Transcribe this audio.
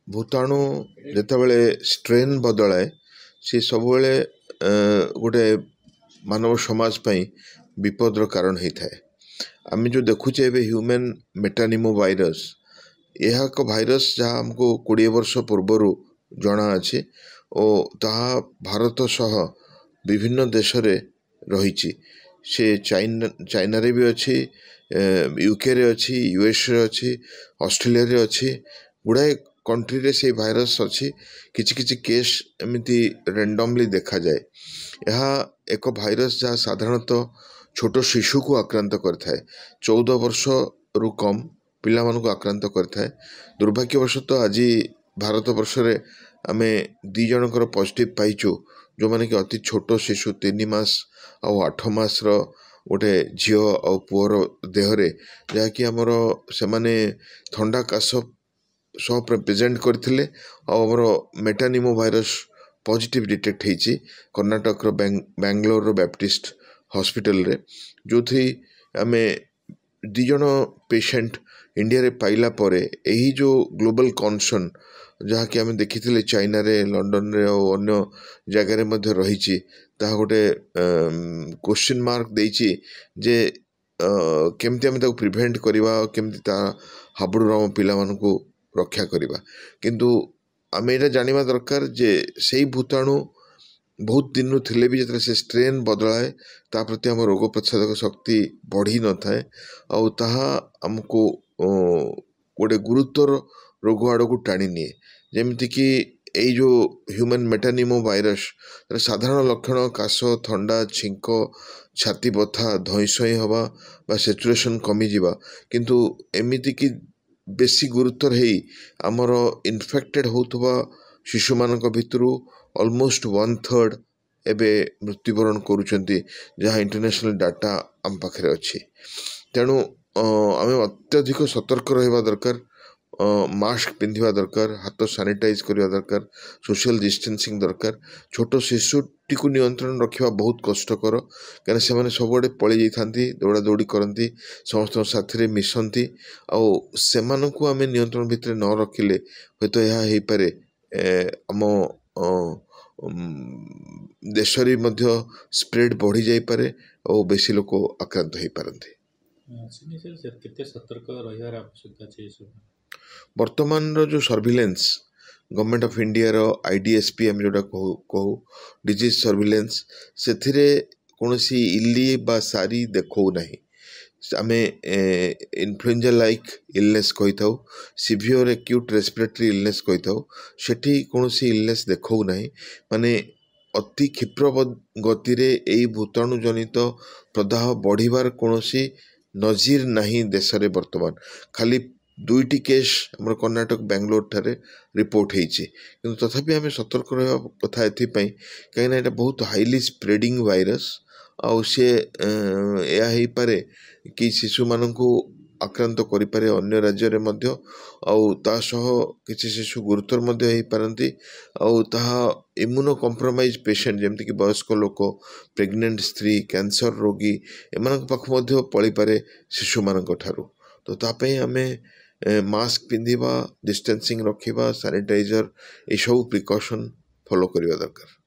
भूताणु जितेबाला strain बदलाए सी सब गोटे मानव समाज विपदर कारण होता है। आम जो देखुचे ए ह्यूमन मेटानिमो वायरस यह एक भाइरस जहाँ आमको 20 वर्ष पूर्वर जना अच्छे और ताहा भारत सह विभिन्न देश रे रही से चाइना रे भी अच्छी, यूके रे अच्छी, यूएस रे अच्छी, ऑस्ट्रेलिया रे अच्छी, गुड़ाए कंट्री रे से भाइरस अच्छी। किछि किछि केस एमती रेंडमली देखा जाए। यह एक भाइरस जहाँ साधारणतः छोट शिशु को आक्रांत करता है। 14 वर्ष रु कम पिला मानक आक्रांत करता है। दुर्भाग्यवशतः आज भारत वर्ष रे आमे 2 जनकर पॉजिटिव पाइचु जो माने कि अति छोट शिशु 3 मास आ 8 मास रो गोटे झील आ पुअर देहरे जहाँकि आमर से माने थंडा काश सब प्रेजेंट करथिले और मेटानिमो वायरस पॉजिटिव डिटेक्ट होइछि कर्नाटक रो बेंगलोर रो बैप्टिस्ट हॉस्पिटल रे जो थी आमे 2 जन पेशेंट इंडिया रे पाइला परे यही जो ग्लोबल कॉन्सर्न जहाँ कि आमे देखिथिले चाइना रे, लंडन रे और अन्य जगह रे मध्य रहिछि ता गोटे क्वेश्चन मार्क देइछि जे केमती आमे ताको प्रिवेंट करिवा, केमती ता हाबुडू राम पिला मानकू रक्षा करिवा। किंतु आमे एटा जानिबा दरकार जे सेही भूताणु बहुत दिन रू थिले भी जतरे से स्ट्रेन बदलाए ता प्रति आम रोग प्रतिरोधक शक्ति बढ़ी न थाए और ताहा हमको गोटे गुरुतर रोग आड़ को टाणी निए। जेमती कि यही जो ह्यूमन मेटानिमो वायरस साधारण लक्षण काश, थंडा, छिंक, छाती बथा, धईसई हवा बा सेचुरेशन कमी जिबा किंतु एमिति कि बेसी गुरुतर है आमर इन्फेक्टेड होतबा शिशु मानक भितरु ऑलमोस्ट 1/3 एबे मृत्युवरण करुचंती जहाँ इंटरनेशनल डाटा आम पाखे अच्छी। तेणु आम अत्यधिक सतर्क रहा दरकार, मास्क पिंधिबा दरकार, हाथ सैनिटाइज करवा दरकार, सोशल डिस्टेंसिंग दरकार। छोट शिशुटी को नियंत्रण रखा बहुत कष्टकर कहीं से सब पलि जाती, दौड़ा दौड़ी करती, समस्त साथी मिसती से आम नियंत्रण भितर न रखिले हूँ तो यह हो पारे आम देश स्प्रेड बढ़ी जाई पारे और बेसी लोक आक्रांत हो पारती। वर्तमान जो सर्विलेंस गवर्नमेंट ऑफ इंडिया रो IDSP आम जोटा कहू डिजीज सर्विलेंस से कौनसी इली बा सारी देखो नहीं। आम इन्फ्लुएंजा लाइक इलनेस कही था, सीवियर एक्यूट रेस्पिरेटरी इलनेस कही था, सेठी कौनसी इलनेस देखो नहीं। माने अति क्षिप्र गति रे यही भूताणु जनित प्रदाह बढ़िबार कौनसी नजीर नहीं देश रे। वर्तमान खाली 2टी केस हमर कर्नाटक बेंगलोर ठारे रिपोर्ट होइछि किंतु तथापि आम सतर्क रहा कथा एथिपाई कहीं ना बहुत हाईली स्प्रेडिंग वायरस आउ सी या पारे कि शिशु मानू आक्रांत करें अन्य राज्य रे मध्य आउ ता सह किसी शिशु गुरुतर मध्य हो पारती आउ ताहा इम्यूनो कॉम्प्रोमाइज पेशेंट जेमती कि वयस्क लोक, प्रेग्नेंट स्त्री, कैंसर रोगी एमान पाख मध्य पड़ी पारे शिशु मानक ठारू। तो तापई आमे मास्क पिंधिबा, डिस्टेंसिंग रखिबा, सैनिटाइजर ये सब प्रिकॉशन फॉलो करवा दरकार।